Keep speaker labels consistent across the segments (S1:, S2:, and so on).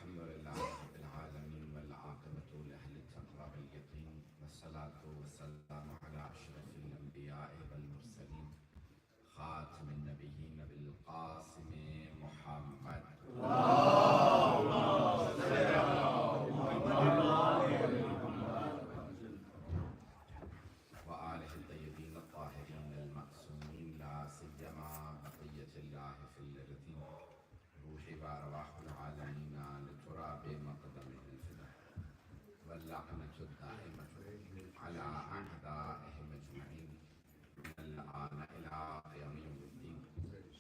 S1: الحمد لله رب العالمين والعاقبة لأهل التقوى واليقين والصلاة والسلام على أشرف الأنبياء والمرسلين خاتم النبيين بالقاسم محمد وآله الطيبين الطاهرين المعصومين لا سيما بقية الله في الأرضين روحي وأرواح العالمين لتراب مقدمه الفداء واللعنة الدائمة على أعدائهم أجمعين من الآن إلى قيام يوم الدين.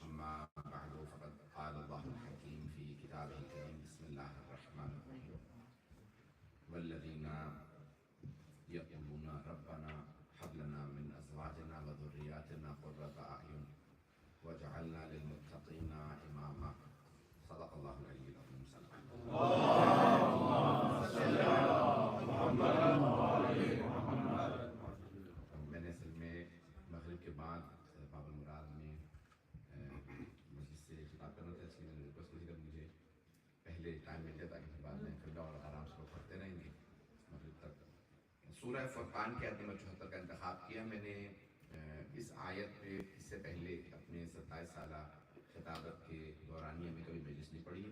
S1: أما بعد فقد قال الله الحكيم في كتابه الكريم بسم الله الرحمن الرحيم والذين يقولون ربنا هب لنا من أزواجنا وذرياتنا قرة أعين واجعلنا للمتقين إماما. صدق الله العلي العظيم. میں نے اصل میں مغرب کے بعد باب المراد میں مجلس سے خطاب کرنا تھا، اس لیے میں نے ریکویسٹ کی کہ مجھے پہلے ٹائم مل جائے تاکہ پھر بعد میں ٹھنڈا اور آرام سے پڑھتے رہیں گے مغرب تک. سورہ فرقان کے آیت نمبر 74 کا انتخاب کیا میں نے. اس آیت پہ اس سے پہلے اپنے 27 سالہ خطابت کے دورانیہ میں کبھی مجلس نہیں پڑھی.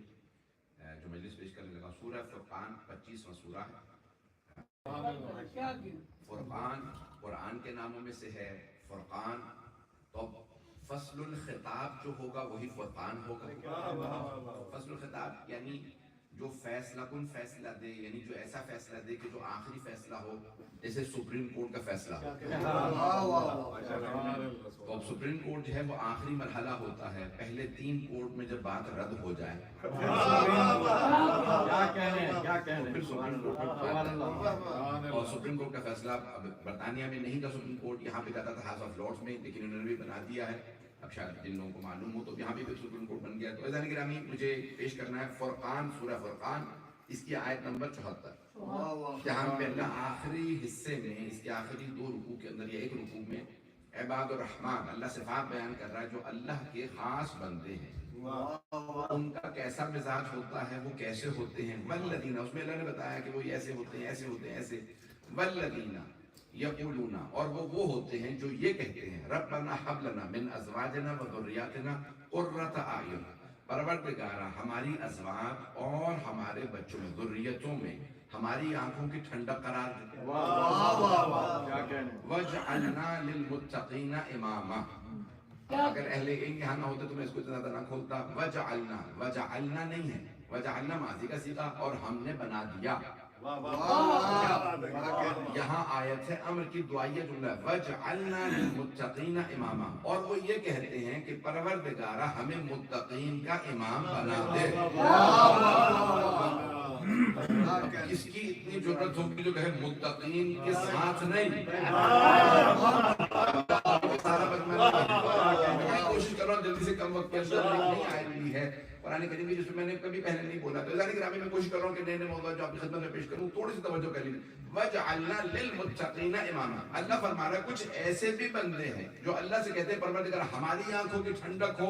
S1: جو مجلس پیش کرنے لگا سورہ فرقان 25واں سورہ ہے. فرقان قرآن کے ناموں میں سے ہے. فرقان تو فصل الخطاب جو ہوگا وہی فرقان ہوگا. فصل الخطاب یعنی جو فیصلہ کن فیصلہ دے، یعنی جو ایسا فیصلہ دے کہ جو آخری فیصلہ ہو، جیسے سپریم کورٹ کا فیصلہ. تو اب سپریم کورٹ جو ہے وہ آخری مرحلہ ہوتا ہے. پہلے 3 کورٹ میں جب بات رد ہو جائے پھر سپریم کورٹ اور سپریم کورٹ کا فیصلہ. اب برطانیہ میں نہیں تھا سپریم کورٹ، یہاں پہ کہتا تھا ہاؤس آف لارڈز میں، لیکن انہوں نے بھی بنا دیا ہے. اب شاید جن لوگوں کو معلوم ہو تو یہاں بھی سپریم کورٹ بن گیا. تو عزیزان گرامی مجھے پیش کرنا ہے فرقان، سورہ فرقان، اس کی آیت نمبر 74. جہاں پہ اللہ آخری حصے میں، اس کے آخری 2 رکوع کے اندر یا 1 رکوع میں عباد الرحمن اللہ صفات بیان کر رہا ہے جو اللہ کے خاص بندے ہیں. ان کا کیسا مزاج ہوتا ہے، وہ کیسے ہوتے ہیں. والذین، اس میں اللہ نے بتایا کہ وہ ایسے ہوتے ہیں، ایسے ہوتے ہیں، ایسے. والذین یقولون، اور وہ ہوتے ہیں جو یہ کہتے ہیں ربنا حب لنا من ازواجنا وذریاتنا قرۃ اعین، پروردگارا ہماری ازواج اور ہمارے بچوں میں، ذریتوں میں ہماری آنکھوں کی ٹھنڈک قرار دے. وجعلنا للمتقین اماما. اگر اہل علم یہاں نہ ہوتے تو میں اس کو اتنا زیادہ نہ کھولتا. وجعلنا نہیں ہے، وجعلنا ماضی کا صیغہ، اور ہم نے بنا دیا. یہاں آیت ہے امر کی، دعائیہ جملہ وجعلنا للمتقین اماما، اور وہ یہ کہتے ہیں کہ پروردگارہ ہمیں متقین کا امام بنا دے. کس کی اتنی ضرورت ہوگی جو کہے متقین کے ساتھ نہیں. میں کوشش کر رہا ہوں جلدی سے کم وقت کے اندر نہیں آئی ہوئی ہے قرآن کریم کی، جس میں نے کبھی پہلے نہیں بولا. تو عزیزان گرامی میں کوشش کر رہا ہوں کہ نئے موضوع جو آپ کی خدمت میں پیش کروں تھوڑی سی توجہ کر لیجیے. وجعلنا للمتقین اماما، اللہ فرما رہا ہے کچھ ایسے بھی بندے ہیں جو اللہ سے کہتے ہیں پروردگار ہماری آنکھوں کی ٹھنڈک ہو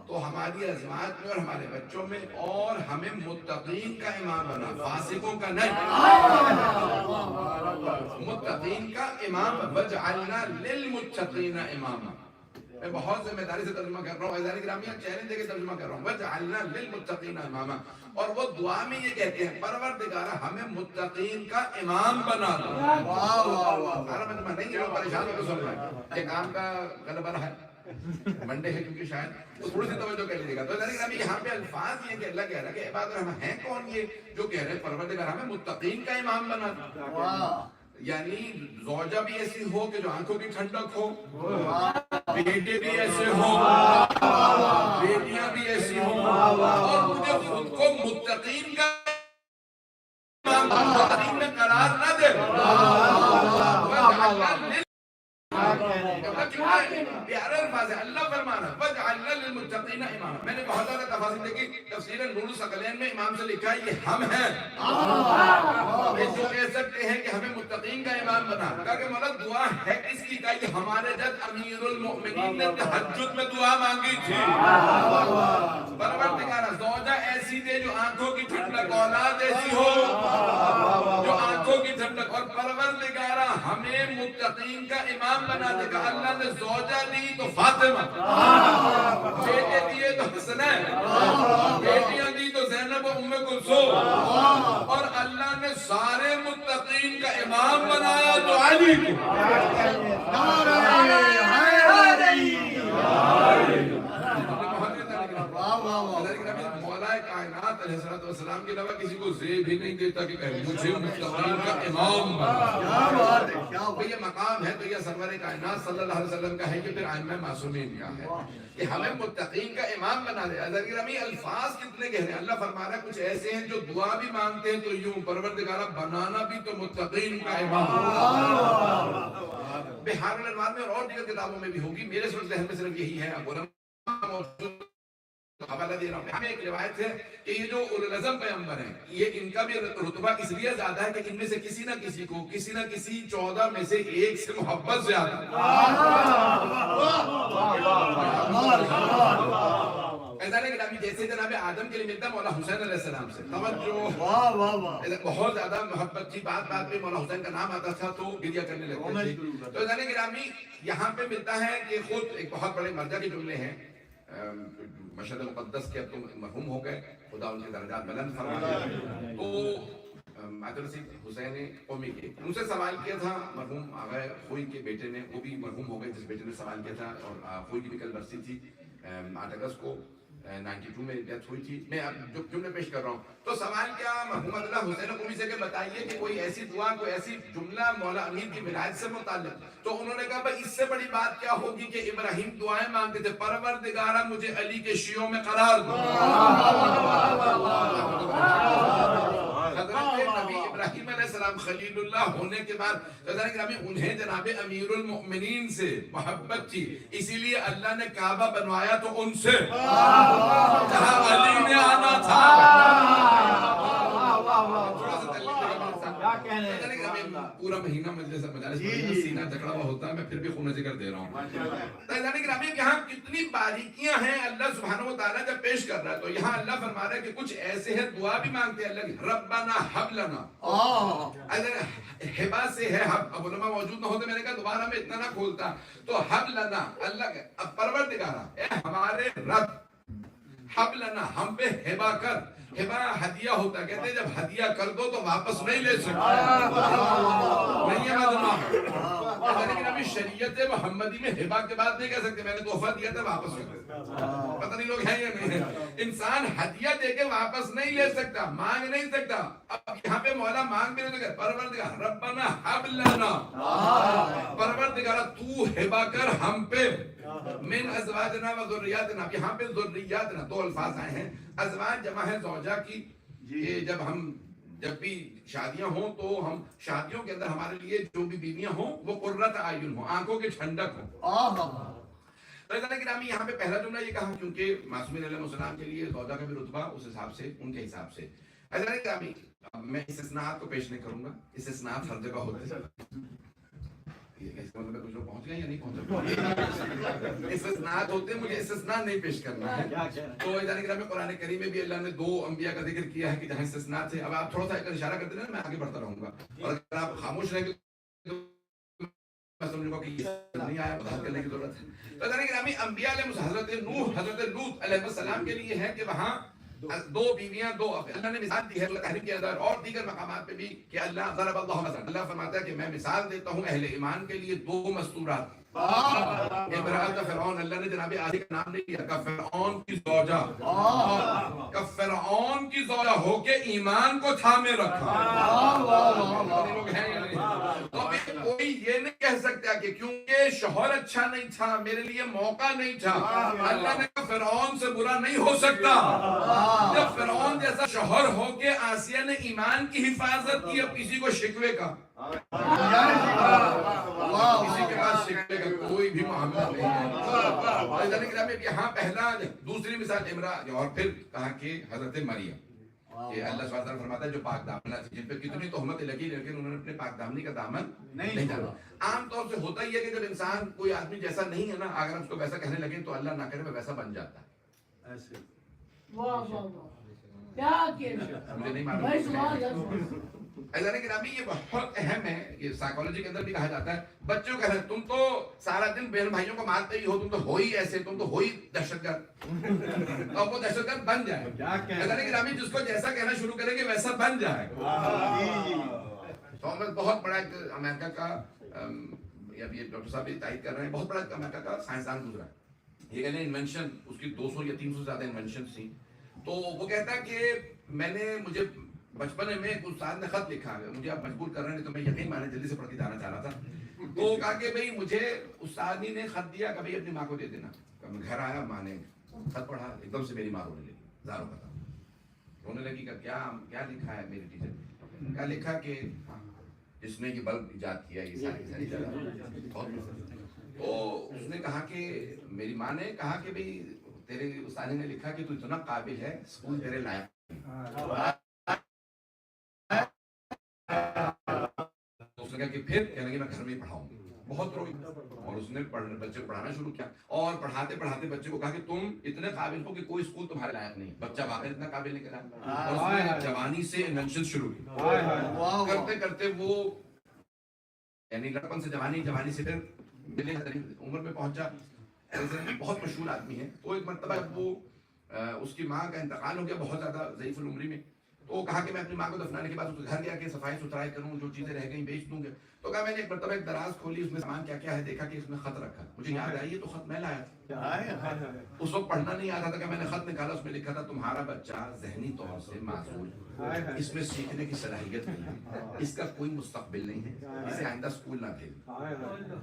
S1: تو ہماری ازواج میں اور ہمارے بچوں میں، اور ہمیں متقین کا امام بنا، فاسقوں کا نہیں، متقین کا امام. وجعلنا للمتقین اماما. میں بہت ذمہ داری سے ترجمہ کر رہا ہوں عزیزان گرامی، چیلنج دے کے ترجمہ کر رہا ہوں. وجعلنا للمتقین اماما، اور وہ دعا میں یہ کہتے ہیں پروردگارہ ہمیں متقین کا امام بنا دو. سارا مجمع نہیں ہے، پریشان ہو کے سن رہے ہیں، یہ کام کا غلبہ ہے، منڈے ہے کیونکہ شاید، تو تھوڑی سی توجہ کر لیجیے گا. تو یہاں پہ الفاظ یہ کہ اللہ کہہ رہا ہے کہ عباد الرحمن ہیں کون یہ جو کہہ رہے ہیں پروردگار ہمیں متقین کا امام بنا دو. یعنی زوجہ بھی ایسی ہو کہ جو آنکھوں کی ٹھنڈک ہو، بیٹے بھی ایسے ہو، بیٹیاں بھی ایسی ہو، اور مجھے خود کو متقین کا امام میں قرار نہ دے. پیارے الفاظ ہے. اللہ فرمانا وَجْعَلْنَا لِلْمُتَّقِينَ إِمَامًا. میں نے بہت زیادہ تفاصیل دیکھی. تفسیر نور الثقلین میں امام سے لکھا ہے یہ ہم ہیں جو کہہ سکتے ہیں کہ ہمیں متقین کا امام بنا. کہ مطلب دعا ہے کس کی کا؟ یہ ہمارے جد امیر المؤمنین نے تہجد میں دعا مانگی تھی. پروردگارہ زوجہ ایسی دے جو آنکھوں کی ٹھنڈک، اولاد ایسی ہو جو آنکھوں کی ٹھنڈک. اور پروردگارہ ہمیں متقین کا امام بنا دے گا. اللہ نے زوجہ دی تو فاطمہ، بیٹے دیے تو حسنین، بیٹیاں دی تو زینب و ام کلثوم، اور اللہ نے سارے متقین کا امام بنایا تو علی کو. مولا کائنات علیہ السلام کے علاوہ کسی کو زیب ہی نہیں دیتا کہ مجھے متقین کا امام بنا. یہ مقام ہے تو یہ سرور کائنات صلی اللہ علیہ وسلم کا ہے کہ پھر ائمہ معصومین کا ہے کہ ہمیں متقین کا امام بنا دے. حضرت گرامی الفاظ کتنے گہرے ہیں. اللہ فرما رہا ہے کچھ ایسے ہیں جو دعا بھی مانگتے ہیں تو یوں پروردگارہ بنانا بھی تو متقین کا امام. بہار الانوار میں اور دیگر کتابوں میں بھی ہوگی. میرے ذہن میں صرف یہی ہے. حوالہ دے رہا ہوں. ہمیں ایک روایت ہے کہ یہ جو اولو العزم پیغمبر ہیں یہ ان کا بھی رتبہ اس لیے زیادہ ہے کہ ان میں سے کسی نہ کسی کو کسی نہ کسی 14 میں سے ایک سے محبت زیادہ. جیسے جناب آدم کے لیے ملتا مولا حسین علیہ السلام سے توجہ بہت زیادہ محبت تھی. بات بات پہ مولا حسین کا نام آتا تھا تو گریہ کرنے لگتے تھے. تو جانے گرامی یہاں پہ ملتا ہے کہ خود ایک بہت بڑے مرجع کے جملے ہیں. مشہد المقدس کے اب تو مرحوم ہو گئے، خدا ان کے درجات بلند فرمائے. تو آیت الرسید حسین قومی کے ان سے سوال کیا تھا مرحوم آغا خوئی کے بیٹے نے، وہ بھی مرحوم ہو گئے جس بیٹے نے سوال کیا تھا. اور خوئی کی بھی کل برسی تھی 8 اگست کو 92 میں ڈیتھ ہوئی تھی. میں اب جو جملے پیش کر رہا ہوں تو سوال کیا محمد اللہ حسین قومی سے کہ بتائیے کہ کوئی ایسی دعا کوئی ایسی جملہ مولا امیر کی ولایت سے متعلق. تو انہوں نے کہا بھائی اس سے بڑی بات کیا ہوگی کہ ابراہیم دعائیں مانگتے تھے پروردگارہ مجھے علی کے شیعوں میں قرار دو. حضرت نبی ابراہیم علیہ السلام خلیل اللہ ہونے کے بعد انہیں جناب امیر المؤمنین سے محبت تھی، اسی لیے اللہ نے کعبہ بنوایا تو ان سے جہاں علی نے آنا تھا. پورا مہینہ مجلس سینہ جکڑا ہوا ہوتا ہے، میں پھر بھی خون ذکر دے رہا ہوں. یہاں کتنی باریکیاں ہیں اللہ سبحانہ و تعالیٰ جب پیش کر رہا ہے. تو یہاں اللہ فرما رہا ہے کہ کچھ ایسے ہیں دعا بھی مانگتے ہیں اللہ کی ربنا حب لنا. ہبا سے ہے حب. اب علماء موجود نہ ہوتے میں نے کہا دوبارہ میں اتنا نہ کھولتا. تو حب لنا اللہ اب پروردگارہ اے ہمارے رب حب لنا ہم پہ ہبا کر. ہبا ہدیہ ہوتا ہے، کہتے ہیں جب ہدیہ کر دو تو واپس نہیں لے سکتے. نہیں ہے لیکن ابھی شریعت محمدی میں ہبا کے بعد نہیں کہہ سکتے میں نے تحفہ دیا تھا واپس کر دے. پتہ نہیں لوگ ہیں یا نہیں ہے. انسان ہدیہ دے کے واپس نہیں لے سکتا، مانگ نہیں سکتا. اب یہاں پہ مولا مانگ بھی نہیں سکتا. پروردگار ربنا حب لنا، پروردگار تو ہبا کر ہم پہ من ازواجنا و ذریاتنا. یہاں پہ ذریاتنا دو الفاظ آئے ہیں. ازواج جمع ہے زوجہ کی. جب بھی شادیاں ہوں تو ہم شادیوں کے اندر ہمارے لیے جو بھی بیویاں ہوں وہ قرۃ اعین ہوں، آنکھوں کی ٹھنڈک ہو. گرامی یہاں پہ پہلا جملہ یہ کہا کیونکہ معصومین علیہ السلام کے لیے زوجہ کا بھی رتبہ اس حساب سے ان کے حساب سے. گرامی میں استثناءات کو پیش نہیں کروں گا، استثناءات ہر جگہ ہوتے ہیں. اس کا مطلب کچھ لوگ پہنچ گئے یا نہیں پہنچ؟ استثناءات ہوتے ہیں، مجھے استثناء نہیں پیش کرنا ہے. تو گرامی قرآن کریم میں بھی اللہ نے 2 انبیاء کا ذکر کیا ہے کہ جہاں استثناء تھے. اب آپ تھوڑا سا اشارہ کرتے ہیں میں آگے بڑھتا رہوں گا، اور اگر آپ خاموش رہیں گے میں سمجھوں گا کہ یہ نہیں آیا وضاحت کرنے کی ضرورت ہے. تو گرامی انبیاء علیہ حضرت نوح حضرت لوط علیہ السلام کے لیے ہے کہ وہاں 2 بیویاں 2 اللہ نے مثال دی ہے تحریم کے اندر اور دیگر مقامات پہ بھی کہ اللہ ضرب اللہ مثلا. اللہ فرماتا ہے کہ میں مثال دیتا ہوں اہل ایمان کے لیے 2 مستورات. امرأۃ فرعون، اللہ نے جناب آسیہ کا نام نہیں لیا، کہ فرعون کی زوجہ، کہ فرعون کی زوجہ ہو کے ایمان کو تھامے رکھا. تو کوئی یہ نہیں کہہ سکتا کہ کیونکہ شوہر اچھا نہیں تھا میرے لیے موقع نہیں تھا. اللہ نے کہا فرعون سے برا نہیں ہو سکتا. جب فرعون جیسا شوہر ہو کے آسیہ نے ایمان کی حفاظت کی، اب کسی کو شکوے کا کسی کے پاس نکلنے کا کوئی بھی معاملہ نہیں ہے. یہاں پہلا دوسری مثال عمران اور پھر کہا کہ حضرت مریم کہ اللہ سبحانہ وتعالیٰ فرماتا ہے جو پاک دامنہ تھی جن پہ کتنی تہمتیں لگی لیکن انہوں نے اپنے پاک دامنی کا دامن نہیں جانا. عام طور سے ہوتا ہی ہے کہ جب انسان کوئی آدمی جیسا نہیں ہے نا اگر ہم اس کو ویسا کہنے لگے تو اللہ نہ کرے وہ ویسا بن جاتا ہے. مجھے نہیں معلوم. ایسا گرامی یہ بہت اہم ہے. یہ سائیکالوجی کے اندر بھی کہا جاتا ہے بچوں کو کہتے ہیں تم تو سارا دن بہن بھائیوں کو مارتے ہی ہو, تم تو ہو ہی ایسے, تم تو ہو ہی دہشت گرد, اور وہ دہشت گرد بن جائے. ایسا گرامی جس کو جیسا کہنا شروع کرے گے ویسا بن جائے. تھامس بہت بڑا ایک امریکہ کا, اب یہ ڈاکٹر صاحب بھی تائید کر رہے ہیں, بہت بڑا امریکہ کا سائنسدان گزرا. یہ کہتے ہیں انوینشن اس کی 200 یا 300 سے زیادہ انوینشن تھیں. تو وہ کہتا ہے کہ مجھے بچپن میں ایک استاد نے خط لکھا ہے, مجھے آپ مجبور کر رہے ہیں تو میں یقین مانے جلدی سے پڑھ کے جانا چاہ رہا تھا. تو کہا کہ بھئی مجھے استاد نے خط دیا کہ بھئی اپنی ماں کو دے دینا. میں گھر آیا, ماں نے خط پڑھا, ایک دم سے میری ماں رونے لگی, زاروں کا رونے لگی. کہ کیا لکھا ہے میری ٹیچر نے؟ کیا لکھا کہ جس نے یہ بلب ایجاد کیا یہ ساری تو اس نے کہا کہ میری ماں نے کہا کہ بھئی تیرے استاد نے لکھا کہ تو اتنا قابل ہے, اسکول تیرے لائق. اس نے کہا کہ پھر کہنے لگے میں گھر میں ہی پڑھاؤں گی. بہت روئی اور اس نے بچے کو پڑھانا شروع کیا اور پڑھاتے پڑھاتے بچے کو کہا کہ تم اتنے قابل ہو کہ کوئی اسکول تمہارے لائق نہیں. بچہ واقعی اتنا قابل نکلا اور اس نے جوانی سے انوینشن شروع کی. کرتے کرتے وہ یعنی لڑکپن سے جوانی سے پھر ملے عمر میں پہنچا. بہت مشہور آدمی ہے. تو ایک مرتبہ وہ اس کی ماں کا انتقال ہو گیا بہت زیادہ ضعیف العمری میں. تو کہا کہ میں اپنی ماں کو دفنانے کے بعد اس کے گھر گیا کہ صفائی ستھرائی کروں, جو چیزیں رہ گئی بیچ دوں گے. تو کہا میں نے ایک مرتبہ ایک دراز کھولی, اس میں سامان کیا کیا ہے دیکھا کہ اس میں خط رکھا. مجھے یاد آئی یہ تو خط میں لایا تھا. اس وقت پڑھنا نہیں آتا تھا کہ میں نے خط نکالا, اس میں لکھا تھا تمہارا بچہ ذہنی طور سے معذور, اس میں سیکھنے کی صلاحیت نہیں ہے, اس کا کوئی مستقبل نہیں ہے, اسے آئندہ اسکول نہ بھیج.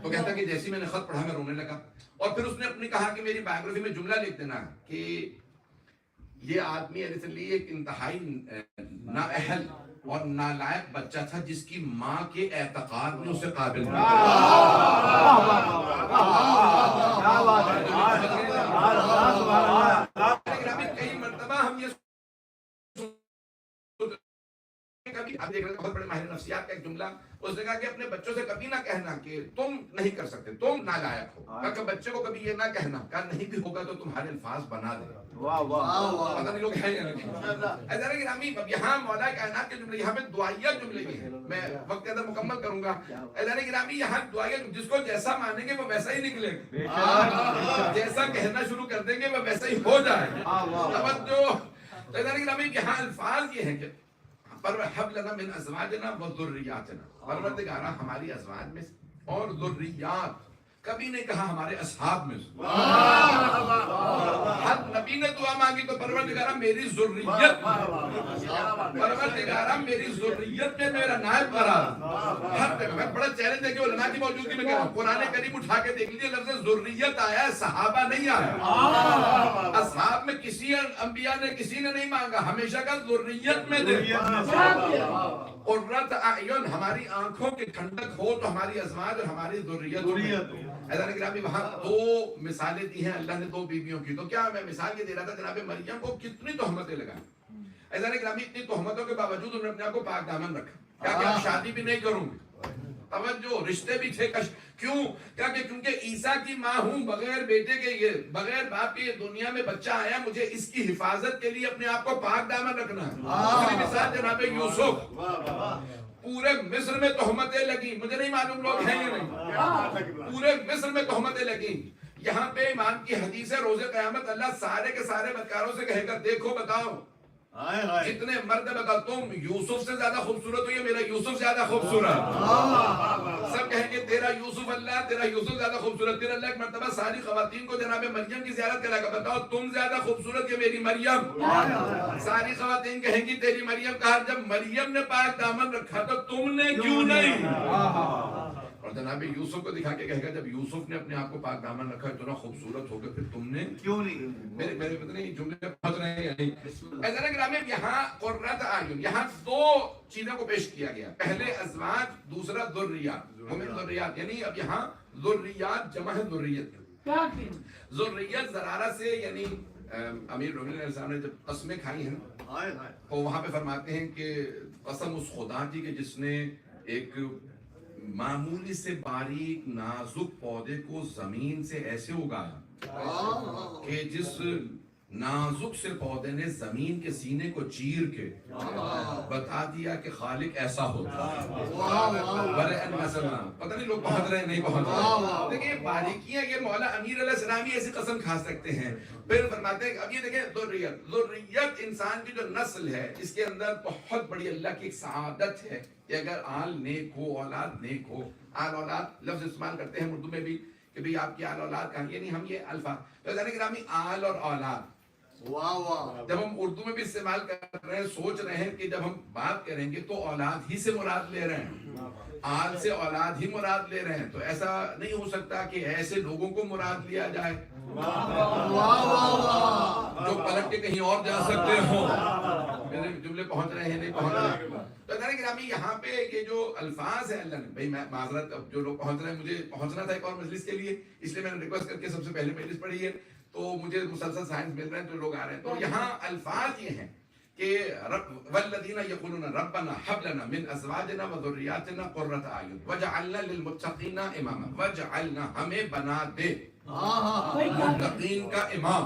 S1: تو کہتا کہ جیسے میں نے خط پڑھا میں رونے لگا. اور پھر اس نے اپنی کہا کہ میری بایوگرافی میں جملہ لکھ دینا کہ یہ آدمی ریسنٹلی ایک انتہائی نااہل اور نالائق بچہ تھا جس کی ماں کے اعتقاد نے اسے قابل بنا. کئی مرتبہ ہم یہ اب دیکھ رہے بہت بڑے ماہر نفسیات کا ایک جملہ, اس نے کہا کہ اپنے بچوں سے کبھی نہ کہنا کہ تم نہیں کر سکتے, تم نالائق ہو. کہا کہ بچے کو کبھی یہ نہ کہنا, کہا نہیں بھی ہوگا تو تمہارے الفاظ بنا دے. پتہ نہیں لوگ ہیں یا نہیں. ایسا گرامی یہاں مولا کائنات کے جملے, یہاں پہ دعائیہ جملے بھی ہیں, میں وقت کے اندر مکمل کروں گا. ایسا گرامی یہاں دعائیہ جس کو جیسا مانیں گے وہ ویسا ہی نکلے گا, جیسا کہنا شروع کر دیں گے وہ ویسا ہی ہو جائے گا. توجہ. تو ایسا گرامی یہاں الفاظ یہ ہیں کہ هب لنا من ازواجنا وذریاتنا, پروردگارہ ہماری ازواج میں اور ذریات, کبھی نہیں کہا ہمارے اصحاب میں. ہر نبی نے دعا مانگی تو پروردگارہ میری ذریت, پروردگارہ میری ذریت میں میرا نائب قرار. ہر جگہ میں بڑا چیلنج ہے کہ علماء کی موجودگی میں کہہ رہا ہوں, قرآن کریم اٹھا کے دیکھ لیجیے لفظ ذریت آیا ہے, صحابہ نہیں آیا. اصحاب میں کسی انبیاء نے کسی نے نہیں مانگا, ہمیشہ کا ذریت میں دے. قرۃ اعین, ہماری آنکھوں کی ٹھنڈک ہو تو ہماری ازواج اور ہماری ذریت. ایسا گرامی وہاں دو مثالیں دی ہیں اللہ نے دو بیویوں کی. تو کیا میں مثال یہ دے رہا تھا جناب مریم کو کتنی تہمتیں لگائیں. ایسا گرامی اتنی تہمتوں کے باوجود انہوں نے اپنے آپ کو پاک دامن رکھا. کیا کہ اب شادی بھی نہیں کروں گی. توجہ, رشتے بھی تھے کیوں؟ کیونکہ عیسیٰ کی ماں ہوں, بغیر بیٹے کے یہ بغیر باپ کے دنیا میں بچہ آیا, مجھے اس کی حفاظت کے لیے اپنے آپ کو پاک دامن رکھنا ہے. دوسری مثال جناب یوسف, پورے مصر میں تہمتیں لگی, مجھے نہیں معلوم لوگ ہیں یا نہیں, پورے مصر میں تہمتیں لگی. یہاں پہ امام کی حدیث ہے روز قیامت اللہ سارے کے سارے بدکاروں سے کہے گا دیکھو بتاؤ جتنے مرد بتاؤ تم یوسف سے زیادہ خوبصورت ہو یا میرا یوسف زیادہ خوبصورت. سب کہیں گے تیرا یوسف اللہ, تیرا یوسف زیادہ خوبصورت. پھر اللہ ایک مرتبہ ساری خواتین کو جناب مریم کی زیارت کرے گا, بتاؤ تم زیادہ خوبصورت یا میری مریم. ساری خواتین کہیں گی تیری مریم. کہا جب مریم نے پاک دامن رکھا تو تم نے کیوں نہیں. اور اور جناب یوسف کو دکھا کے کہے گا جب یوسف نے اپنے آپ کو پاک دامن رکھا اتنا خوبصورت ہو کے پھر تم نے
S2: کیوں نہیں؟
S1: میرے پتہ نہیں جملے پھنس رہے ہیں یا نہیں. ایسا گرامی یہاں قرۃ اعین یہاں دو چیزوں کو پیش کیا گیا. پہلے ازواج دوسرا ذریات. ومن ذریات یعنی اب یہاں ذریات جمع ہے ذریت. ذریت زرارہ سے یعنی امیر المومنین علیہ السلام نے جب قسمیں کھائی ہیں تو وہاں پہ فرماتے ہیں کہ قسم اس خدا کی کہ جس نے ایک معمولی سے باریک نازک پودے کو زمین سے ایسے اگایا کہ جس نازک سے پودے نے زمین کے سینے کو چیر کے بتا دیا کہ خالق ایسا ہوتا ہے. پتہ نہیں لوگ پہنچ رہے ہیں نہیں پہنچ رہے. دیکھیں باریکیاں یہ مولا امیر علیہ السلام ایسی قسم کھا سکتے ہیں. پھر فرماتے ہیں اب یہ دیکھیں ذریت انسان کی جو نسل ہے اس کے اندر بہت بڑی اللہ کی ایک سعادت ہے کہ اگر آل نیک ہو اولاد نیک ہو. آل اولاد لفظ استعمال کرتے ہیں اردو میں بھی کہ بھئی آپ کی آل اولاد کہاں, یعنی ہم یہ الفاظ تو گرامی آل اور اولاد جب ہم اردو میں بھی استعمال کر رہے ہیں سوچ رہے ہیں کہ جب ہم بات کریں گے تو اولاد ہی سے مراد لے رہے ہیں, آل سے اولاد ہی مراد لے رہے ہیں. تو ایسا نہیں ہو سکتا کہ ایسے لوگوں کو مراد لیا جائے جو پلٹ کے کہیں اور جا سکتے ہوں. میرے جملے پہنچ رہے ہیں نہیں پہنچ رہے. تو گرامی یہاں پہ یہ جو الفاظ ہیں اللہ نے بھائی میں معذرت اب جو لوگ پہنچ رہے ہیں مجھے پہنچنا تھا ایک اور مجلس کے لیے اس لیے میں نے ریکویسٹ کر کے سب سے پہلے مجلس پڑھی ہے تو مجھے مسلسل سائنس مل رہے ہیں تو لوگ آ رہے ہیں. تو یہاں الفاظ یہ ہیں کہ والذین یقولون ربنا هب لنا من ازواجنا وذریاتنا قرۃ اعین وجعلنا للمتقین اماما. وجعلنا ہمیں بنا دے متقین کا امام.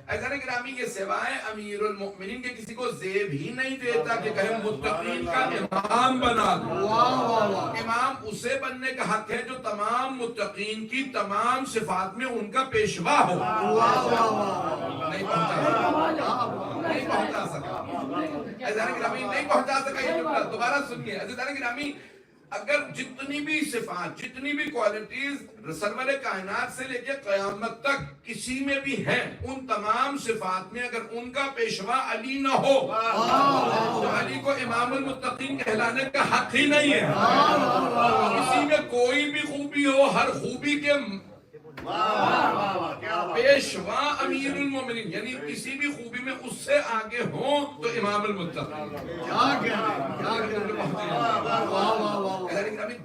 S1: ایسا گرامی یہ سوائے امیر المؤمنین کے کسی کو زیب ہی نہیں دیتا کہ کہیں متقین کا امام بنا دو. امام اسے بننے کا حق ہے جو تمام متقین کی تمام صفات میں ان کا پیشوا ہو. نہیں پہنچا سکا ایسا گرامی نہیں پہنچا سکا یہ جملہ دوبارہ سنیے. ایسا گرامی اگر جتنی بھی صفات جتنی بھی کوالٹیز سرور کائنات سے لے کے قیامت تک کسی میں بھی ہیں ان تمام صفات میں اگر ان کا پیشوا علی نہ ہو تو علی کو امام المتقین کہلانے کا حق ہی نہیں ہے. کسی میں کوئی بھی خوبی ہو ہر خوبی کے پیشوا امیر المومنین یعنی کسی بھی خوبی میں اس سے آگے ہوں تو امام المتقین.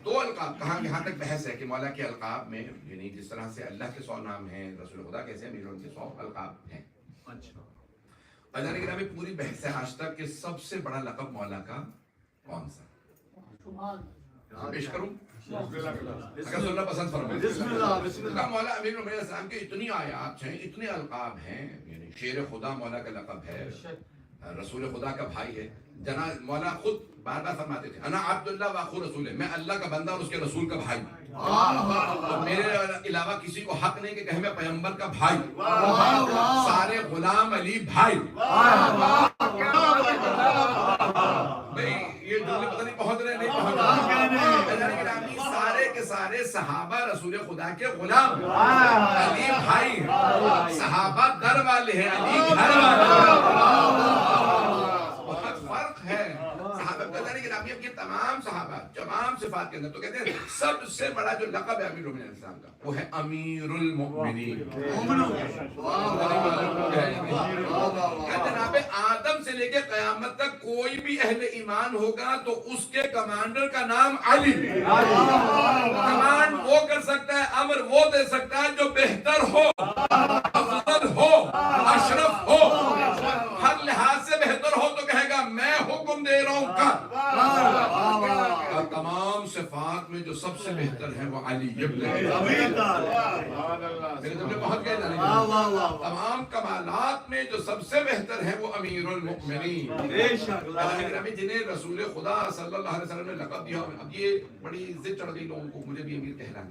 S1: دو القاب کہاں یہاں تک بحث ہے کہ مولا کے القاب میں یعنی جس طرح سے اللہ کے 100 نام ہیں رسول خدا کیسے امیر ان کے 100 القاب ہیں. اللہ گرامی پوری بحث ہے آج تک کہ سب سے بڑا لقب مولا کا کون سا پیش کروں اگر سننا پسند فرمائیں. مولا امیر المومنین السلام کے اتنی آیات ہیں اتنے القاب ہیں یعنی شیر خدا مولا کا لقب ہے رسول خدا کا بھائی ہے. جناب مولا خود بار بار فرماتے تھے انا عبداللہ واخو رسول ہے میں اللہ کا بندہ اور اس کے رسول کا بھائی. اور میرے علاوہ کسی کو حق نہیں کہ کہیں میں پیغمبر کا بھائی. سارے غلام علی بھائی. یہ جملے پتہ نہیں پہنچ رہے نہیں پہنچ رہے. سارے کے سارے صحابہ رسول خدا کے غلام علی بھائی. صحابہ در والے ہیں علی گھر والے. بہت فرق ہے. صحابہ اب یہ تمام صحابہ تمام صفات کے اندر تو کہتے ہیں سب سے بڑا جو لقب ہے امیر المومنین السلام کا وہ ہے امیر المؤمنین. جناب آدم سے لے کے قیامت تک کوئی بھی اہل ایمان ہوگا تو اس کے کمانڈر کا نام علی. کمانڈ وہ کر سکتا ہے امر وہ دے سکتا ہے جو بہتر ہو افضل ہو اشرف ہو ہر لحاظ سے بہتر ہو تو کہے گا میں حکم دے رہا ہوں کر. اور تمام صفات میں جو سب سے بہتر ہے وہ علی ابن میرے جملے پہنچ گئے. تمام کمالات میں جو سب سے بہتر ہے وہ امیر المؤمنین جنہیں رسول خدا صلی اللہ علیہ وسلم نے لقب دیا. اب یہ بڑی ضد چڑھ گئی لوگوں کو مجھے بھی امیر کہلانا.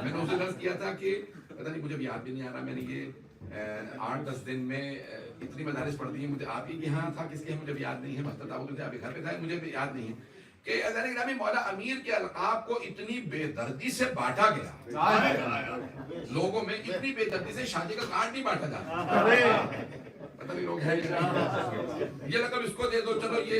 S1: میں نے اسے عرض کیا تھا کہ پتہ نہیں مجھے بھی یاد بھی نہیں آ رہا میں نے یہ 8-10 دن میں اتنی مدارس پڑھ دی ہیں. مجھے آپ ہی یہاں تھا کس کے مجھے بھی یاد نہیں ہے. مستر تابو سے آپ گھر پہ تھا مجھے بھی یاد نہیں ہے کہ عزیزان گرامی مولا امیر کے القاب کو اتنی بے دردی سے بانٹا گیا. لوگوں میں اتنی بے دردی سے شادی کا کارڈ نہیں بانٹا جاتا. پتہ نہیں لوگ ہیں یہ لقب اس کو دے دو چلو یہ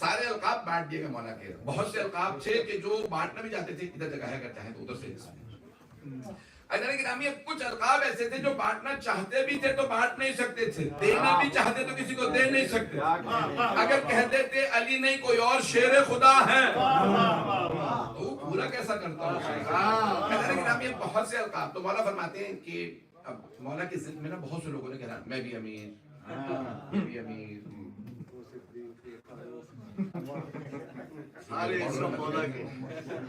S1: سارے القاب بانٹ دیے گئے مولا کے. بہت سے القاب تھے کہ جو بانٹنا بھی چاہتے تھے, ادھر جگہ ہے اگر چاہیں تو ادھر سے. عزیزان گرامی, کچھ القاب ایسے تھے جو بانٹنا چاہتے بھی تھے تو بانٹ نہیں سکتے تھے, دینا بھی چاہتے تو کسی کو دے نہیں سکتے. اگر کہتے تھے علی نہیں کوئی اور شیر خدا ہے تو وہ پورا کیسا کرتا ہوں. عزیزان گرامی, بہت سے القاب. تو مولا فرماتے ہیں کہ اب مولا کی ضد میں نا بہت سے لوگوں نے کہا میں بھی امیر, میں بھی امیر,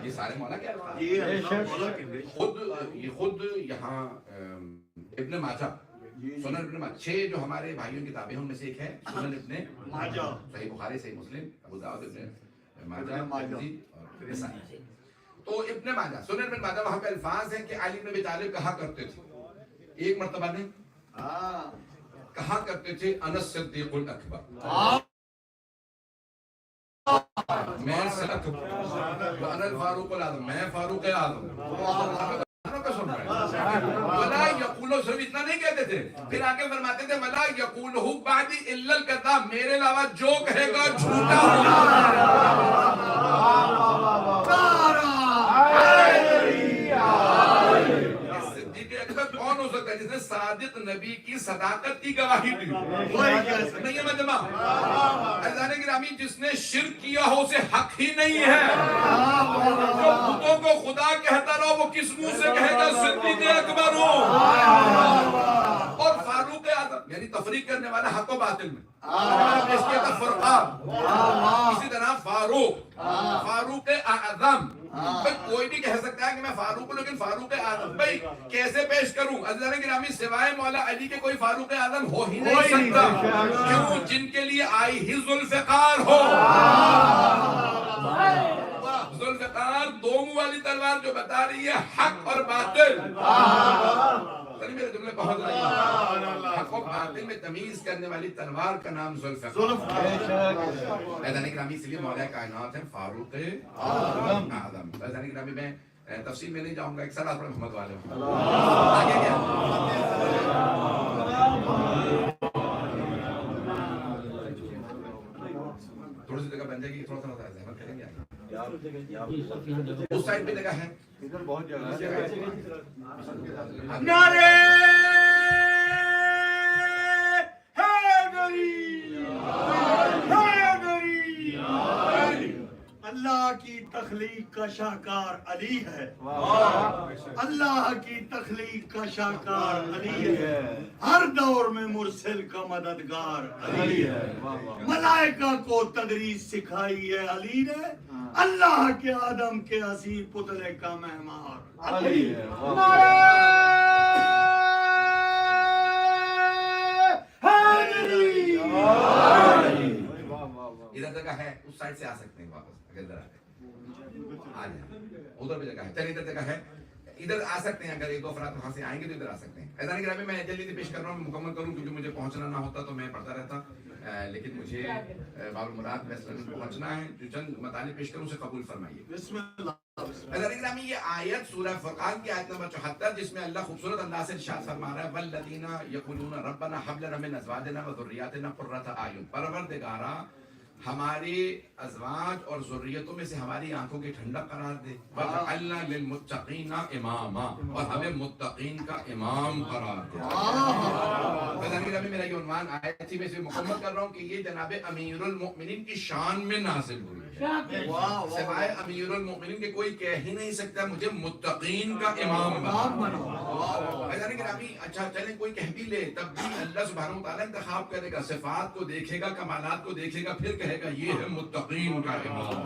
S1: یہ سارے مولا کے الفاظ. خود یہاں ابن ماجہ, سنن ابن ماجہ, 6 جو ہمارے بھائیوں کی کتابیں ہیں ان میں سے ایک ہے سنن ابن ماجہ, صحیح بخاری, صحیح مسلم, ابو داؤد, ابن ماجہ, ترمذی اور نسائی. تو ابن ماجہ, سنن ابن ماجہ, وہاں پہ الفاظ ہیں کہ علی بن ابی طالب کہا کرتے تھے, ایک مرتبہ نہیں کہا کرتے تھے انا الصدیق الاکبر, میں صدق وانا الفاروق الاعظم, میں فاروق اعظم. ولا یقولو, صرف اتنا نہیں کہتے تھے, پھر آگے فرماتے تھے ولا یقولہ بعدی الا الکذاب, میرے علاوہ جو کہے گا جھوٹا ہوگا. کون ہو سکتا ہے جس نے صادق نبی کی صداقت کی گواہی دی؟ نہیں ہے مجمع. عزیزان گرامی, جس نے شرک کیا ہو اسے حق ہی نہیں ہے. جو بتوں کو خدا کہتا رہا وہ کس منہ سے کہے گا صدیق اکبر ہوں. اور فاروق اعظم یعنی تفریق کرنے والا حق و باطل میں, اس کے فرقان. اسی طرح فاروق, فاروق اعظم, کوئی بھی کہہ سکتا ہے کہ میں فاروق ہوں لیکن فاروق اعظم بھائی کیسے پیش کروں؟ عزیزان گرامی, سوائے مولا علی کے کوئی فاروق اعظم ہو ہی نہیں سکتا. کیوں؟ جن کے لیے آئی ہی ذوالفقار ہو. ذوالفقار دو منہ والی تلوار جو بتا رہی ہے حق اور باطل. میرے جملے بہت رہی ہیں. حق و باطل میں تمیز کرنے والی تلوار کا نام ذوالفقار. عزیزان گرامی, اس لیے مولا کائنات ہے فاروق اعظم. عزیزان گرامی, میں تفصیل میں نہیں جاؤں گا, ایک سال پر محمد والے آگے کیا تھوڑی سی جگہ بن جائے گی, تھوڑا سا زحمت کریں گے. اس سائڈ پہ جگہ ہے, ادھر بہت جگہ ہے. نعرے
S2: اللہ کی تخلیق کا شاہکار علی ہے. اللہ کی تخلیق کا شاہکار علی ہے. ہر دور میں مرسل کا مددگار علی ہے. ملائکہ کو تدریس سکھائی ہے علی نے. اللہ کے آدم کے حسین پتلے کا مہمان علی ہے.
S1: ادھر جگہ ہے, اس سائڈ سے آ سکتے ہیں واپس اگر ادھر آ جائیں. ادھر بھی جگہ ہے, چلیے ادھر جگہ ہے, ادھر آ سکتے ہیں. اگر ایک دو افراد وہاں سے آئیں گے تو ادھر آ سکتے ہیں. عزیزان گرامی, میں جلدی پیش کر رہا ہوں, مکمل کروں کیونکہ مجھے پہنچنا نہ ہوتا تو میں پڑھتا رہتا, لیکن مجھے باب المراد میں پہنچنا ہے. جو چند مطالب پیش کروں اسے قبول فرمائیے. عزیزان گرامی, یہ آیت سورہ فرقان کی آیت نمبر 74 جس میں اللہ خوبصورت انداز سے ارشاد فرما رہا ہے والذین یقولون ربنا هب لنا من ازواجنا وذریاتنا قرۃ اعین. پروردگارا, ہمارے ازواج اور ذریتوں میں سے ہماری آنکھوں کی ٹھنڈک قرار دے. وَجَعَلْنَا لِلْمُتَّقِينَ إِمَامًا, اور ہمیں متقین کا امام قرار دے. میں میرا یہ عنوان آیت تھی, میں اسے مکمل کر رہا ہوں کہ یہ جناب امیر المؤمنین کی شان میں نازل ہوئی ہے. سوائے امیر المؤمنین کے کوئی کہہ ہی نہیں سکتا مجھے متقین کا امام بنا. اچھا چلیں کوئی کہہ بھی لے تب بھی اللہ سبحانہ وتعالیٰ انتخاب کرے گا, صفات کو دیکھے گا, کمالات کو دیکھے گا, پھر کہے گا یہ ہے متقین کا امام.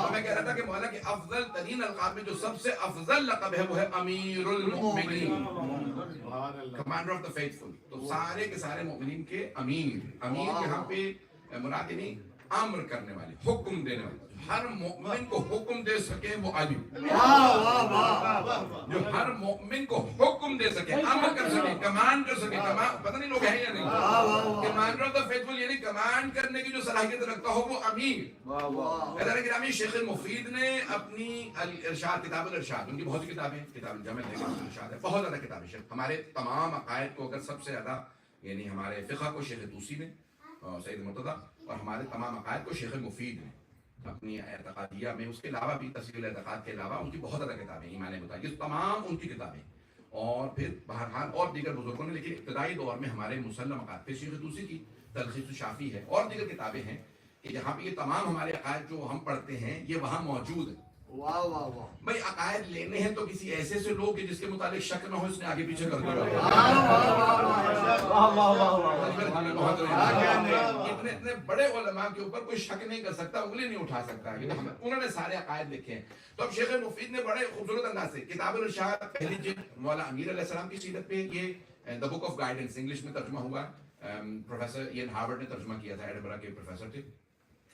S1: تو میں کہہ رہا تھا کہ مولا کے افضل ترین القاب میں جو سب سے افضل لقب ہے وہ ہے امیر المؤمنین, کمانڈر آف دا فیتھفل. تو سارے کے سارے مؤمنین کے امیر. امیر یہاں پہ مراد نہیں امر کرنے والے, حکم دینے والے. ہر مؤمن کو حکم دے سکے وہ علی. جو ہر مؤمن کو حکم دے سکے, امر کر سکے, کمانڈ کر سکے. پتہ نہیں لوگ ہیں یا نہیں, کمانڈر آف دا فیتھفل یعنی کمانڈ کرنے کی جو صلاحیت رکھتا ہو وہ امیر. حضرت گرامی, شیخ مفید نے اپنی الارشاد, کتاب الارشاد, ان کی بہت سی کتابیں, کتاب الجامع ہے, الارشاد ہے, بہت زیادہ کتابیں. ہمارے تمام عقائد کو اگر سب سے زیادہ یعنی ہمارے فقہ کو شیخ طوسی نے, سید مرتضیٰ، اور ہمارے تمام عقائد کو شیخ مفید نے اپنی اعتقادیہ میں، اس کے علاوہ بھی تصحیح الاعتقاد کے علاوہ ان کی بہت زیادہ کتابیں، ایمان مطابق تمام ان کی کتابیں، اور پھر بہرحال اور دیگر بزرگوں نے، لیکن ابتدائی دور میں ہمارے مسلم عقائد، پھر شیخ طوسی کی تلخیص الشافی ہے اور دیگر کتابیں ہیں کہ جہاں پہ یہ تمام ہمارے عقائد جو ہم پڑھتے ہیں یہ وہاں موجود ہیں.
S2: واہ واہ واہ.
S1: بھائی عقائد لینے ہیں تو کسی ایسے سے لوگ کہ جس کے متعلق شک نہ ہو اس نے آگے پیچھے کر دیا. اتنے اتنے بڑے علماء کے اوپر کوئی شک نہیں کر سکتا، انگلی نہیں اٹھا سکتا، انہوں نے سارے عقائد لکھے ہیں. تو اب شیخ مفید نے بڑے خوبصورت انداز سے کتاب الارشاد پہلی جلد مولا امیر علیہ السلام کی سیرت پہ، یہ دا بک آف گائیڈنس انگلش میں ترجمہ ہوا. پروفیسر ایئن ہارورڈ نے ترجمہ کیا تھا، ایڈنبرا کے پروفیسر تھے،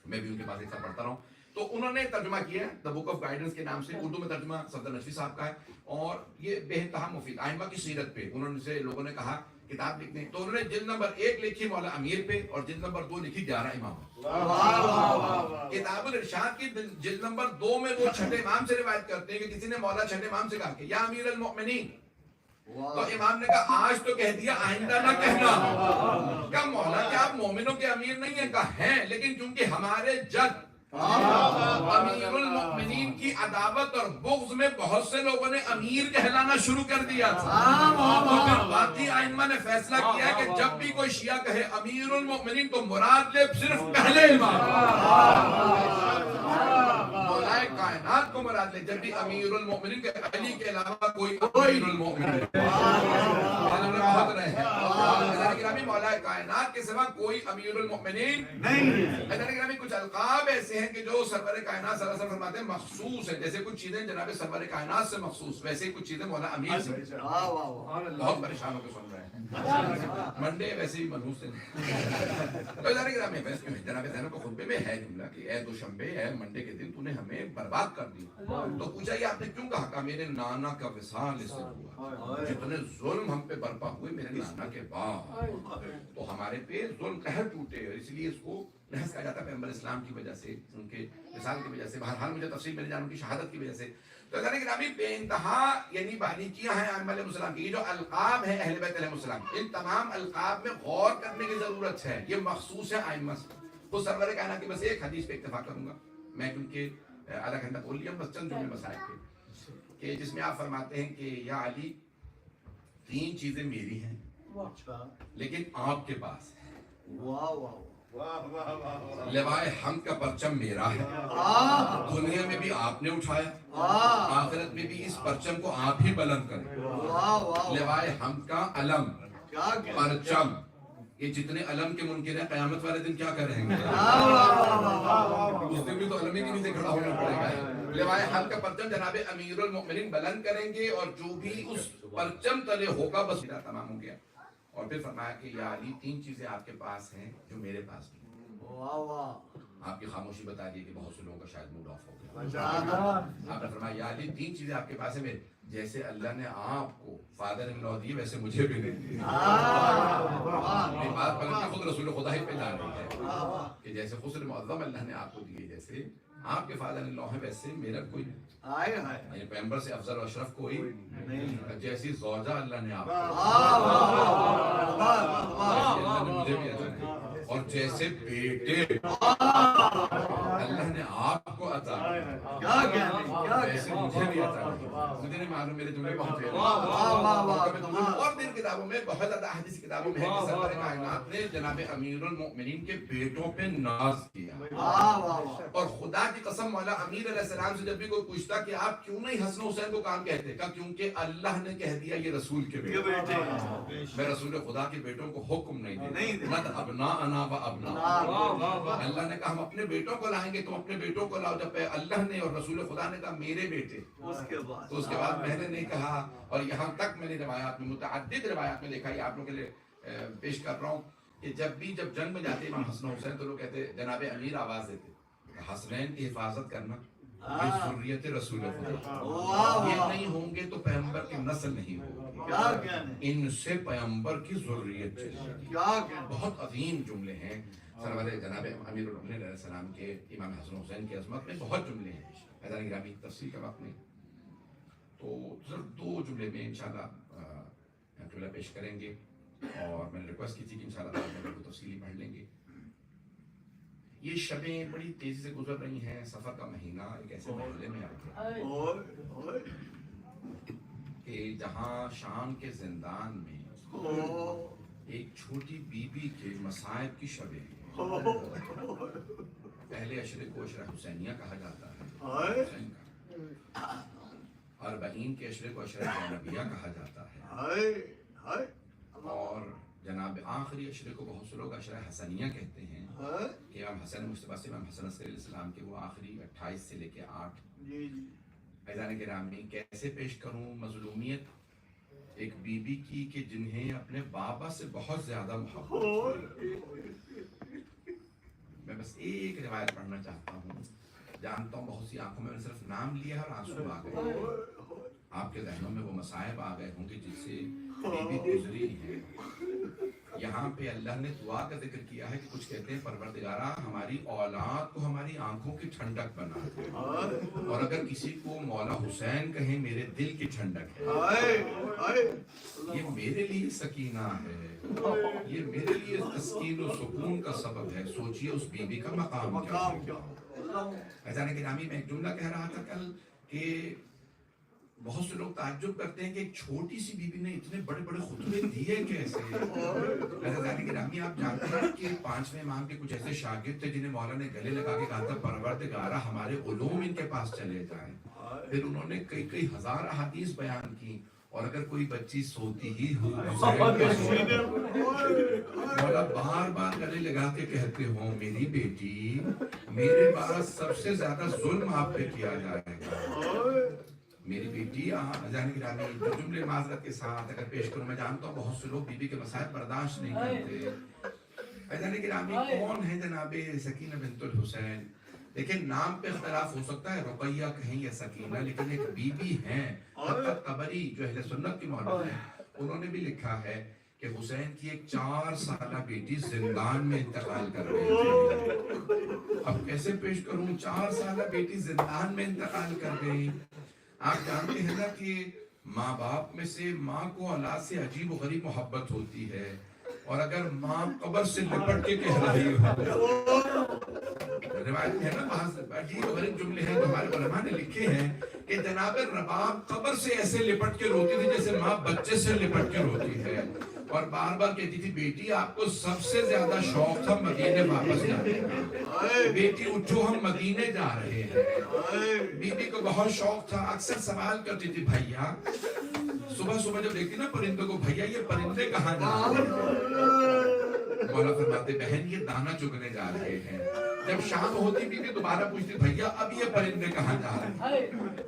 S1: میں بھی ان کے پاس ایک ساتھ پڑھتا رہا ہوں. تو انہوں نے ترجمہ کیا دا بک آف گائیڈنس کے نام سے، اردو میں ترجمہ صفدر نجفی صاحب کا ہے، اور یہ بے انتہا مفید ائمہ کی سیرت پہ. انہوں نے سے لوگوں نے کہا کتاب لکھنے، تو انہوں نے جلد نمبر 1 لکھی مولا امیر پہ، اور جلد نمبر 2 لکھی 11 امام. کتاب الارشاد کی جلد نمبر 2 میں وہ چھٹے امام سے روایت کرتے ہیں کہ کسی نے مولا چھٹے امام سے کہا کہ یا امیر المؤمنین، تو امام نے کہا آج تو کہہ دیا آئندہ نہ کہنا. کہا مولا کہ آپ مومنوں کے امیر نہیں ہیں؟ کہا ہیں، لیکن چونکہ ہمارے جد امیر المؤمنین کی عداوت اور بغض میں بہت سے لوگوں نے امیر کہلانا شروع کر دیا تھا، تو پھر باقی ائمہ نے فیصلہ کیا کہ جب بھی کوئی شیعہ کہے امیر المؤمنین تو مراد لے صرف پہلے امام، مولائے کائنات کو مراد لے. جب بھی امیر المؤمنین کہ علی کے علاوہ کوئی امیر المؤمنین بہت رہے ہیں، مولائے کائنات کے سوا کوئی امیر المؤمنین نہیں. کچھ القاب ایسے ہیں کہ جو سرور کائنات صلی اللہ علیہ وسلم فرماتے ہیں مخصوص ہیں، جیسے کچھ چیزیں جناب سرور کائنات سے مخصوص، ویسے کچھ چیزیں مولا امیر سے. بہت پریشان ہو کے سن رہے ہیں، منڈے ویسے ہی منحوس ہیں. جناب زینب کو خطبے میں ہے جملہ کہ اے دوشنبے، اے منڈے کے دن تو نے ہمیں برباد کر دی. تو پوچھا یہ آپ نے کیوں کہا؟ میرے نانا کا وصال اس سے ہوا، جتنے ظلم ہم پہ برپا ہوئے میرے نانا کے بعد، تو ہمارے پہ ظلم قہر ٹوٹے، اس لیے اس کو نحس کہا جاتا ہے پیغمبر اسلام کی وجہ سے، ان کے وصال کی وجہ سے. بہرحال مجھے تفصیل میں نہیں جانوں، ان کی شہادت کی وجہ سے. تو اللہ گرامی بے انتہا یعنی باریکیاں ہیں ائمہ علیہ السلام کی. یہ جو القاب ہیں اہل بیت علیہ السلام، ان تمام القاب میں غور کرنے کی ضرورت ہے. یہ مخصوص ہے ائمہ سے. خود سرور کائنات کی بس ایک حدیث پہ اکتفا کروں گا میں، کیونکہ آدھا گھنٹہ بول لیا، بس چند جملے مسائل پہ، کہ جس میں آپ فرماتے ہیں کہ یا علی 3 چیزیں میری ہیں لیکن آپ کے پاس ہے. لوائے حمد کا پرچم میرا ہے، دنیا میں بھی آپ نے اٹھایا، آخرت میں بھی اس پرچم کو آپ ہی بلند کریں. لوائے حمد کا علم، پرچم، یہ جتنے علم کے منکر ہیں قیامت والے دن کیا کریں گے؟ اس دن بھی تو علم ہی کے نیچے کھڑا ہونا پڑے گا. لوائے حمد کا پرچم جناب امیر المؤمنین بلند کریں گے، اور جو بھی اس پرچم تلے ہوگا بس تمام ہو گیا. اور پھر فرمایا کہ یا علی 3 چیزیں آپ کے پاس ہیں جو میرے پاس بھی. آپ کی خاموشی بتا دی کہ بہت سے لوگوں کا شاید موڈ آف ہو گیا. آپ نے فرمایا یا علی 3 چیزیں آپ کے پاس ہیں میرے، جیسے اللہ نے آپ کو فادر ان لا دی ویسے مجھے بھی نہیں دی. یہ بات بلکہ خود رسول خدا ہی پہ جا رہی ہے کہ جیسے خسر معظم اللہ نے آپ کو دیے، جیسے آپ کے فادر ان لا ہے ویسے میرا کوئی نہیں، پیغمبر سے افضل و اشرف کوئی نہیں. جیسی زوجہ اللہ نے آپ کو مجھے بھی عطا کی، اور جیسے بیٹے اللہ نے آپ کو عطا کیا، ویسے مجھے بھی عطا کیا. مجھے نہیں معلوم میرے جملے بہت اور دن کتابوں میں بہت زیادہ حدیث کتابوں میں ہے کہ سرور کائنات نے جناب امیر المؤمنین کے بیٹوں پہ ناز کیا. اور خدا کی قسم مولا امیر علیہ السلام سے جب بھی کوئی پوچھتا کہ آپ کیوں نہیں حسن حسین کو کام کہتے، کہا کیونکہ اللہ نے کہہ دیا یہ رسول کے بیٹے، میں رسول خدا کے بیٹوں کو حکم نہیں دیتا. ابناءنا و ابناء، اللہ نے کہا ہم اپنے بیٹوں کو لائیں گے، تم اپنے بیٹوں کو لاؤ. جب اللہ نے اور رسول خدا نے کہا میرے بیٹے، تو اس کے بعد میں نے نہیں کہا. اور یہاں تک میں نے روایات میں متعدد روایات میں دیکھا، یہ آپ لوگوں کے لیے پیش کر رہا ہوں کہ جب جنگ میں جاتے امام حسن حسین تو لوگ کہتے جناب امیر آواز دیتے حسنین کی حفاظت کرنا، یہ ذریت رسول خدا، یہ نہیں ہوں گے تو پیغمبر کی نسل نہیں ہوگی، ان سے پیغمبر کی ذریت چلی. بہت عظیم جملے ہیں سرور جناب امیر المؤمنین علیہ السلام کے امام حسن حسین کی عظمت میں، بہت جملے ہیں. حضرات گرامی تفصیل کا وقت نہیں، تو صرف 2 جملے میں انشاءاللہ جملہ پیش کریں گے. اور میں نے ریکویسٹ کی تھی کہ انشاءاللہ بعد میں تفصیلی پڑھ لیں گے. یہ شبیں بڑی تیزی سے گزر رہی ہیں. سفر کا مہینہ ایک ایسے محلے میں آ گیا کہ جہاں شام کے زندان میں ایک چھوٹی بی بی کے مصائب کی شبیں ہیں. پہلے عشرے کو عشرہ حسینیہ کہا جاتا ہے، حسین کا. اربعین کے عشرے کو عشرہ زینبیہ کہا جاتا ہے، اور جناب آخری عشرے کو بہت سے لوگ عشرہ حسنیہ کہتے ہیں کہ امام حسن مجتبی سے امام حسن علیہ السلام کے وہ آخری 28 سے لے کے 8. عزیزان گرامی، کیسے پیش کروں مظلومیت ایک بی بی کی کہ جنہیں اپنے بابا سے بہت زیادہ محبت ہے. میں بس ایک روایت پڑھنا چاہتا ہوں. جانتا ہوں بہت سی آنکھوں میں صرف نام لیا اور آنسو آ گئے، آپ کے ذہنوں میں وہ مصائب آ گئے ہوں کہ جس سے بی بی گزری ہے. یہاں پہ اللہ نے دعا کا ذکر کیا ہے کہ کچھ کہتے ہیں پروردگارہ ہماری اولاد کو ہماری آنکھوں کی ٹھنڈک بنا دے، اور اگر کسی کو مولا حسین کہیں میرے دل کی ٹھنڈک ہے. یہ میرے لیے سکینہ ہے، یہ میرے لیے تسکین و سکون کا سبب ہے. سوچئے اس بی بی کا مقام کیا. عزیزان گرامی، میں ایک جملہ کہہ رہا تھا کل کہ بہت سے لوگ تعجب کرتے ہیں کہ ایک چھوٹی سی بی بی نے اتنے بڑے بڑے خطبے دیے کیسے. عزیزان گرامی، آپ جانتے ہیں کہ 5ویں امام کے کچھ ایسے شاگرد تھے جنہیں مولا نے گلے لگا کے کہا تھا پروردگارہ ہمارے علوم ان کے پاس چلے جائیں. پھر انہوں نے کئی ہزار احادیث بیان کی، اور اگر کوئی بچی سوتی ہی ہو مولا بار بار گلے لگا کے کہتے ہوں میری بیٹی میرے بعد سب سے زیادہ ظلم آپ پہ کیا جائے گا. میری بیٹی عزیزان گرامی، جو جملے معذرت کے ساتھ اگر پیش کروں، میں جانتا ہوں بہت سے لوگ بی بی کے مسائل برداشت نہیں کرتے. عزیزان گرامی، کون ہے جناب سکینہ بنت الحسین؟ لیکن نام پہ اختلاف ہو سکتا ہے، رقیہ کہیں یا سکینہ، لیکن ایک بی بی ہیں. طبری جو اہل سنت کی مولد ہیں، انہوں نے بھی لکھا ہے کہ حسین کی ایک 4 سالہ بیٹی زندان میں انتقال کر رہی تھی. اب کیسے پیش کروں؟ 4 سالہ بیٹی زندان میں انتقال کر گئی. آپ جانتے ہیں نا کہ ماں باپ میں سے ماں کو اولاد سے عجیب و غریب محبت ہوتی ہے، اور اگر ماں قبر سے لپٹ کے کہہ رہی ہو، روایت میں ہے نا بہت عجیب و غریب جملے ہیں جو ہمارے علماء نے لکھے ہیں کہ جناب رباب قبر سے ایسے لپٹ کے روتی تھی جیسے ماں بچے سے لپٹ کے روتی ہے، اور بار بار کہتی تھی بیٹی آپ کو سب سے زیادہ شوق تھا مدینے واپس جانے کا، بیٹی اٹھو ہم مدینے جا رہے ہیں. بی بی کو بہت شوق تھا. اکثر سوال کرتی تھی بھیا، صبح صبح جب دیکھتی نا پرندوں کو، بھیا یہ پرندے کہاں جا رہے ہیں؟ مولا فرماتے بہن یہ دانا چگنے جا رہے ہیں. جب شام ہوتی بی بی دوبارہ پوچھتی بھیا اب یہ پرندے کہاں جا رہے ہیں؟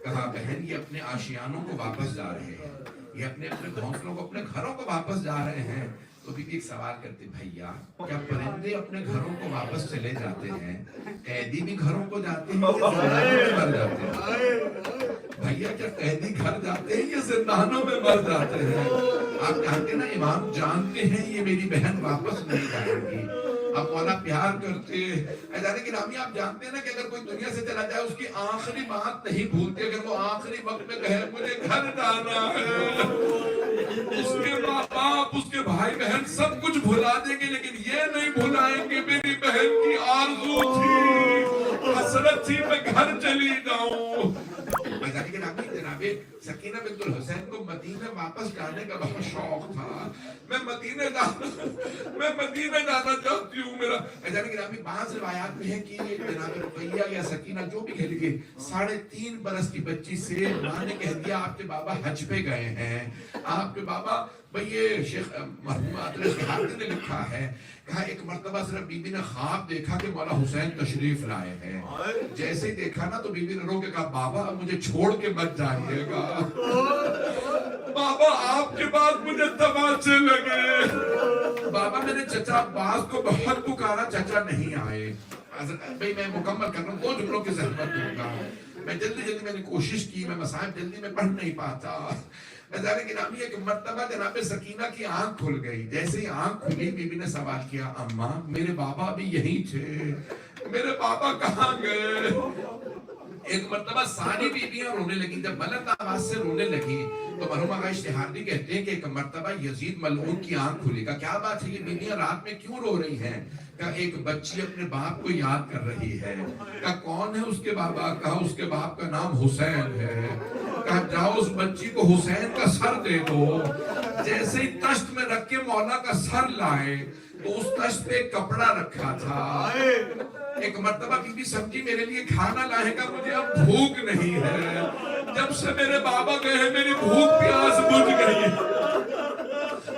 S1: کہا بہن یہ اپنے آشیانوں کو واپس جا رہے ہیں، یہ اپنے گھونسلوں کو اپنے گھروں کو واپس جا رہے ہیں. تو بی بی ایک سوال کرتے بھیا کیا پرندے اپنے گھروں کو واپس چلے جاتے ہیں؟ قیدی بھی گھروں کو جاتے ہیں یا زندانوں میں مر جاتے ہیں؟ بھیا کیا قیدی گھر جاتے ہیں یا زندانوں میں مر جاتے ہیں؟ آپ جانتے نا امام جانتے ہیں یہ میری بہن واپس نہیں جائے گی. اب مولا پیار کرتے. عزیزان گرامی، آپ جانتے ہیں نا کہ اگر کوئی دنیا سے چلا جائے اس کی آخری بات نہیں بھولتے. اگر وہ آخری وقت میں کہے مجھے گھر جانا ہے، اس کے ماں باپ اس کے بھائی بہن سب کچھ بھلا دیں گے، لیکن یہ نہیں بھلائیں گے میری بہن کی آرزو تھی، حسرت تھی میں گھر چلی جاؤں. جناب سکینہ بنت الحسین کو مدینہ واپس جانے کا بہت شوق تھا. میں مدینہ جانا چاہتی ہوں. میرا عزیزان گرامی، بعض روایات میں ہے کہ جناب رقیہ یا سکینہ جو بھی کہہ لیجیے 3.5 برس کی بچی سے ماں نے کہہ دیا آپ کے بابا حج پہ گئے ہیں. آپ کے بابا بھئی یہ شیخ مرحوم ادرس حاتم نے لکھا ہے، کہا ایک مرتبہ صرف بی بی نے خواب دیکھا کہ مولا حسین تشریف لائے ہیں. جیسے ہی دیکھا نا تو بی بی نے رو کے کہا بابا اب مجھے چھوڑ کے مت جائیے گا، بابا آپ کے بعد مجھے تماچے لگے. بابا میں نے چچا عباس کو بہت پکارا، چچا نہیں آئے. بھئی میں مکمل کر رہا ہوں، 2 جملوں کی زحمت دوں گا. میں جلدی میں نے کوشش کی، میں مسائب جلدی میں پڑھ نہیں پاتا. عزیزان گرامی، ایک مرتبہ جناب سکینہ کی آنکھ کھل گئی. جیسے ہی آنکھ کھلی بی بی نے سوال کیا اماں میرے بابا بھی یہی تھے، میرے بابا کہاں گئے؟ ایک مرتبہ ساری بیویاں رونے لگی. جب بلند آواز سے رونے لگی تو مرحوم آقا اشتہاردی کہتے ہیں کہ ایک مرتبہ یزید ملعون کی آنکھ کھلی. کہا کیا بات ہے یہ بیویاں رات میں کیوں رو رہی ہیں؟ کہا ایک بچی اپنے باپ کو یاد کر رہی ہے. کہا کون ہے اس کے بابا؟ کہا اس کے باپ کا نام حسین ہے. کہا جاؤ اس بچی کو حسین کا سر دے دو. جیسے ہی تشت میں رکھ کے مولا کا سر لائے تو اس تشت پہ ایک کپڑا رکھا تھا. ایک مرتبہ بی بی سمجھی میرے لیے کھانا لائے گا, مجھے اب بھوک نہیں ہے. جب سے میرے بابا گئے ہیں میری بھوک پیاس بجھ گئی ہے,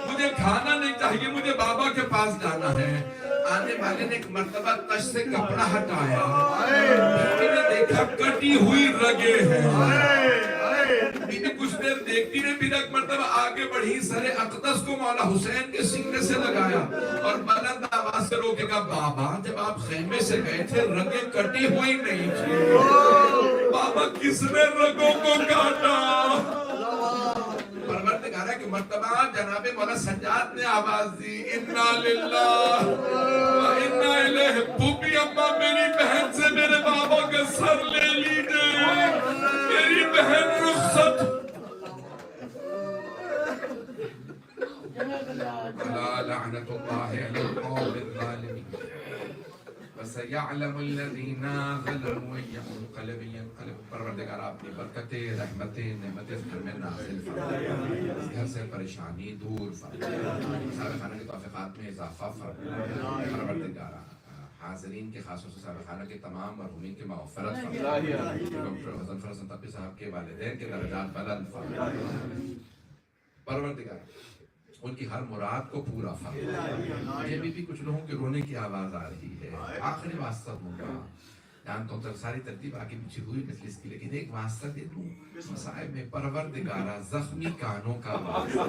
S1: مجھے کھانا نہیں چاہیے, مجھے بابا کے پاس جانا ہے. آنے والے نے ایک مرتبہ تشت سے کپڑا ہٹایا, بیوی نے دیکھا کٹی ہوئی رگیں ہیں. بیوی کچھ دیر دیکھتی رہی, پھر ایک مرتبہ آگے بڑھی, سر اقدس کو مولا حسین کے سینے سے لگایا اور بلند آواز سے رو کے کہا بابا جب آپ خیمے سے گئے تھے رگیں کٹی ہوئی نہیں تھی, بابا کس نے رگوں کو کاٹا؟ پروردگار ہے کہ مرتبہ جناب مولا سجاد نے آواز دی انا للہ و انا الیہ. پھوپھی اماں میری بہن سے میرے بابا کا سر لے لیجئے, میری بہن رخصت. ولا لعنت اللہ علی القوم الظالمین وسيعلم الذين ظلموا أي منقلب ينقلب. پروردگار اپنی برکتیں, رحمتیں, نعمتیں گھر میں نازل فرما, گھر سے پریشانی دور فرما, صاحب خانہ کے توفیقات میں اضافہ فرما. پروردگار حاضرین کے خاص طور سے صاحب خانہ کے تمام مرحومین کی مغفرت فرما, ڈاکٹر حسن فرحت تقی صاحب کے والدین کے درجات بلند فرما. پروردگار ان کی ہر مراد کو پورا فرما. مجھے بھی کچھ لوگوں کے رونے کی آواز آ رہی ہے. آخری واسطہ دوں گا, جانتا ہوں ساری ترتیب آگے پیچھے ہوئی مجلس کی, لیکن ایک واسطہ دے دوں مصائب میں. پروردگارہ زخمی کانوں کا واسطہ,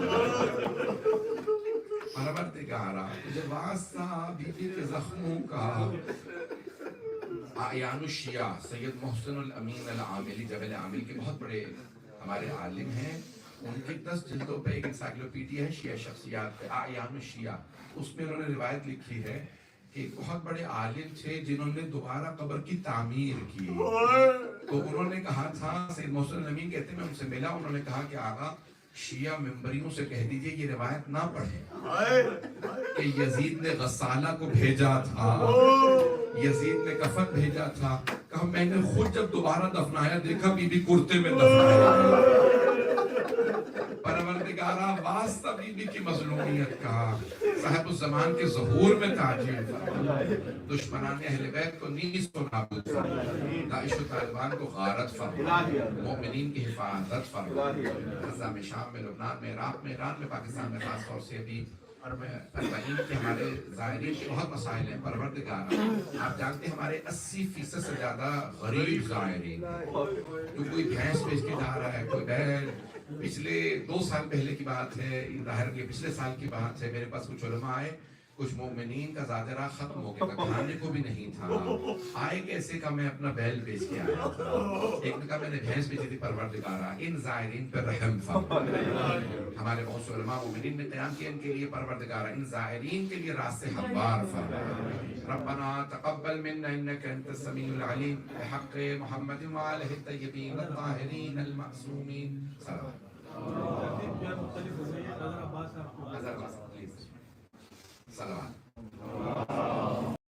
S1: پروردگارہ تجھے واسطہ بیوی کے زخموں کا. اعیان الشیعہ سید محسن الامین العاملی جبل عامل کے بہت بڑے ہمارے عالم ہیں, ان کی 10 جلدوں پہ ایک انسائکلوپیڈیا ہے شیعہ شخصیات پہ, اعیان الشیعہ. اس میں انہوں نے روایت لکھی ہے کہ ایک بہت بڑے عالم تھے جنہوں نے دوبارہ قبر کی تعمیر کی. تو انہوں نے کہا تھا, سید محسن الامین کہتے ہیں میں ان سے ملا, انہوں نے کہا کہ آقا شیعہ ممبریوں سے کہہ دیجئے یہ روایت نہ پڑھیں کہ یزید نے غسالہ کو بھیجا تھا, یزید نے کفن بھیجا تھا. کہا میں نے خود جب دوبارہ دفنایا دیکھا بی بی کرتے میں دفنایا. پروردگارہ واسطہ بی بی کی مظلومیت کا, صاحب الزمان کے ظہور میں تعجیل فرما, دشمنان اہل بیت کو نیز و نابود فرما, داعش و طالبان کو غارت فرما, مومنین کی حفاظت فرما. غزہ میں, شام میں, لبنان میں, عراق میں, ایران میں, پاکستان میں, خاص طور سے بھی اربعین کے ہمارے زائرین کے بہت مسائل ہیں. پروردگارہ آپ جانتے ہیں ہمارے 80% سے زیادہ غریب زائرین, جو کوئی بھینس بیچ کے جا رہا ہے, کوئی بیل. پچھلے 2 سال پہلے کی بات ہے, ظاہر کہ پچھلے سال کی بات ہے, میرے پاس کچھ علماء آئے, کچھ مومنین کا ظاہرہ ختم ہو گیا, کھانے کو بھی نہیں تھا. آئے کیسے کہ میں اپنا بیل بیچ کے آیا تھا, ایک نے کہا میں نے بھینس بیچی تھی. پروردگارہ ان زائرین پر رحم فرما. ہمارے بہت سے علماء مومنین نے قیام کیا ان کے لیے. پروردگارہ ان زائرین کے لیے راستے ہموار فرما. ربنا تقبل منا انك انت السميع العليم بحق محمد وآله الطيبين الطاهرين المعصومين. صلوات.